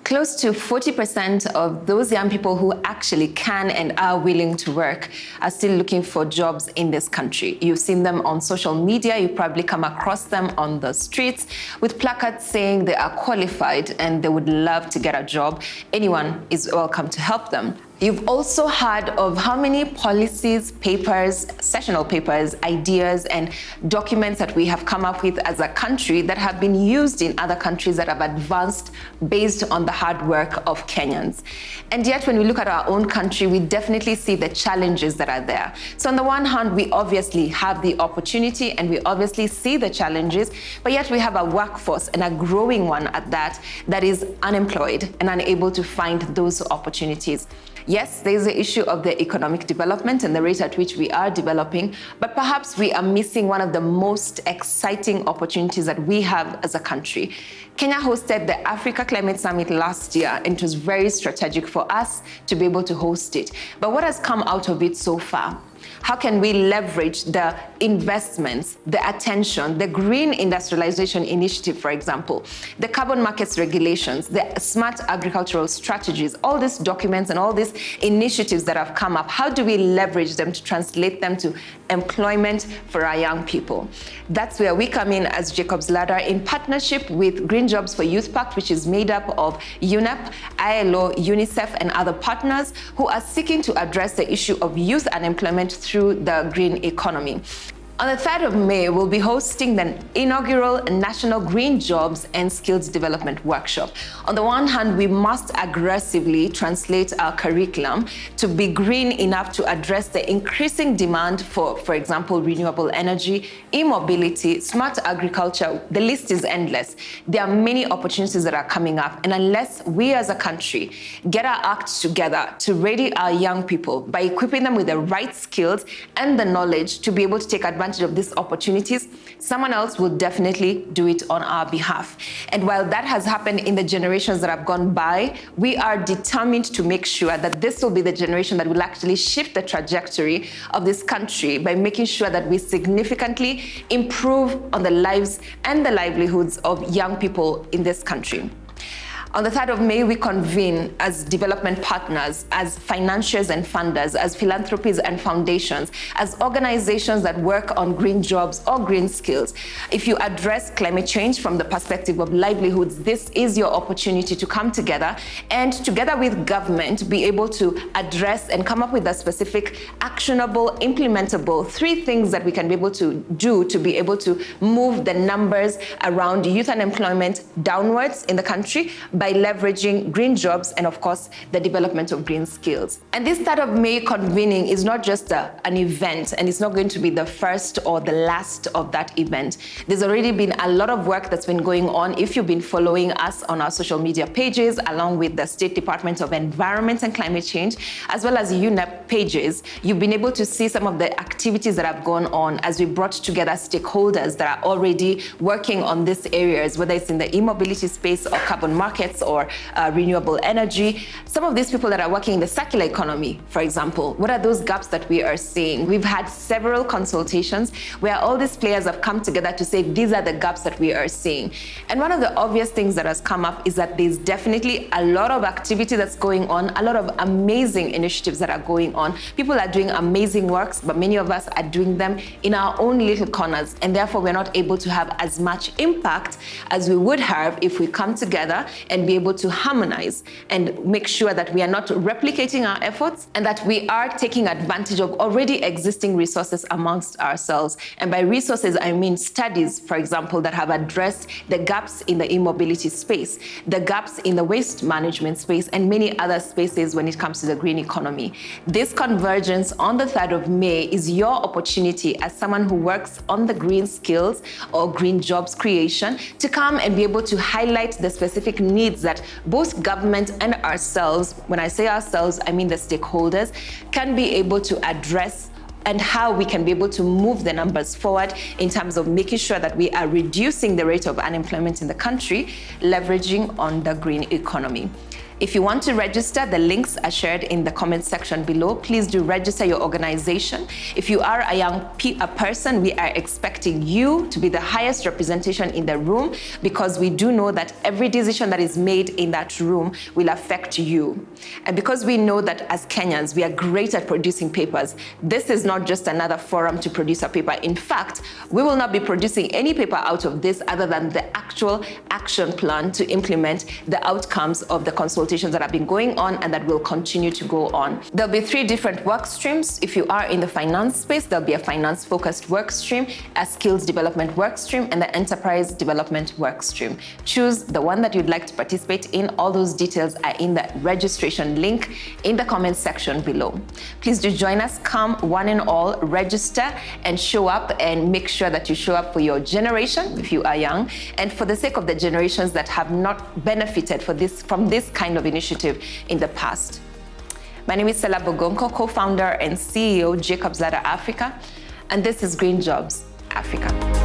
Close to 40% of those young people who actually can and are willing to work are still looking for jobs in this country. You've seen them on social media, you probably come across them on the streets with placards saying they are qualified and they would love to get a job. Anyone is welcome to help them. You've also heard of how many policies, papers, sessional papers, ideas, and documents that we have come up with as a country that have been used in other countries that have advanced based on the hard work of Kenyans. And yet, when we look at our own country, we definitely see the challenges that are there. So on the one hand, we obviously have the opportunity and we obviously see the challenges, but yet we have a workforce, and a growing one at that, that is unemployed and unable to find those opportunities. Yes, there is the issue of the economic development and the rate at which we are developing, but perhaps we are missing one of the most exciting opportunities that we have as a country. Kenya hosted the Africa Climate Summit last year, and it was very strategic for us to be able to host it. But what has come out of it so far? How can we leverage the investments, the attention, the green industrialization initiative, for example, the carbon markets regulations, the smart agricultural strategies, all these documents and all these initiatives that have come up, how do we leverage them to translate them to employment for our young people? That's where we come in as Jacob's Ladder in partnership with Green Jobs for Youth Pact, which is made up of UNEP, ILO, UNICEF, and other partners who are seeking to address the issue of youth unemployment through the green economy. On the 3rd of May, we'll be hosting the inaugural National Green Jobs and Skills Development Workshop. On the one hand, we must aggressively translate our curriculum to be green enough to address the increasing demand for example, renewable energy, e-mobility, smart agriculture. The list is endless. There are many opportunities that are coming up, and unless we as a country get our act together to ready our young people by equipping them with the right skills and the knowledge to be able to take advantage of these opportunities, someone else will definitely do it on our behalf. And while that has happened in the generations that have gone by, we are determined to make sure that this will be the generation that will actually shift the trajectory of this country by making sure that we significantly improve on the lives and the livelihoods of young people in this country. On the 3rd of May, we convene as development partners, as financiers and funders, as philanthropies and foundations, as organizations that work on green jobs or green skills. If you address climate change from the perspective of livelihoods, this is your opportunity to come together and together with government, be able to address and come up with a specific, actionable, implementable 3 things that we can be able to do to be able to move the numbers around youth unemployment downwards in the country by leveraging green jobs and, of course, the development of green skills. And this 3rd of May convening is not just an event, and it's not going to be the first or the last of that event. There's already been a lot of work that's been going on. If you've been following us on our social media pages, along with the State Department of Environment and Climate Change, as well as UNEP pages, you've been able to see some of the activities that have gone on as we brought together stakeholders that are already working on these areas, whether it's in the e-mobility space or carbon markets or renewable energy. Some of these people that are working in the circular economy, for example, what are those gaps that we are seeing? We've had several consultations where all these players have come together to say these are the gaps that we are seeing. And one of the obvious things that has come up is that there's definitely a lot of activity that's going on, a lot of amazing initiatives that are going on. People are doing amazing works, but many of us are doing them in our own little corners, and therefore we're not able to have as much impact as we would have if we come together and be able to harmonize and make sure that we are not replicating our efforts and that we are taking advantage of already existing resources amongst ourselves. And by resources, I mean studies, for example, that have addressed the gaps in the e-mobility space, the gaps in the waste management space, and many other spaces when it comes to the green economy. This convergence on the 3rd of May is your opportunity as someone who works on the green skills or green jobs creation to come and be able to highlight the specific needs that both government and ourselves, when I say ourselves, I mean the stakeholders, can be able to address, and how we can be able to move the numbers forward in terms of making sure that we are reducing the rate of unemployment in the country, leveraging on the green economy. If you want to register, the links are shared in the comment section below. Please do register your organization. If you are a young person, we are expecting you to be the highest representation in the room, because we do know that every decision that is made in that room will affect you. And because we know that as Kenyans, we are great at producing papers, this is not just another forum to produce a paper. In fact, we will not be producing any paper out of this other than the actual action plan to implement the outcomes of the consultations that have been going on and that will continue to go on. There'll be 3 different work streams. If you are in the finance space, there'll be a finance-focused work stream, a skills development work stream, and the enterprise development work stream. Choose the one that you'd like to participate in. All those details are in the registration link in the comment section below. Please do join us. Come one and all, register and show up, and make sure that you show up for your generation if you are young, and for the sake of the generations that have not benefited from this kind of initiative in the past. My name is Sellah Bogonko, co-founder and CEO, Jacobs Ladder Africa, and this is Green Jobs Africa.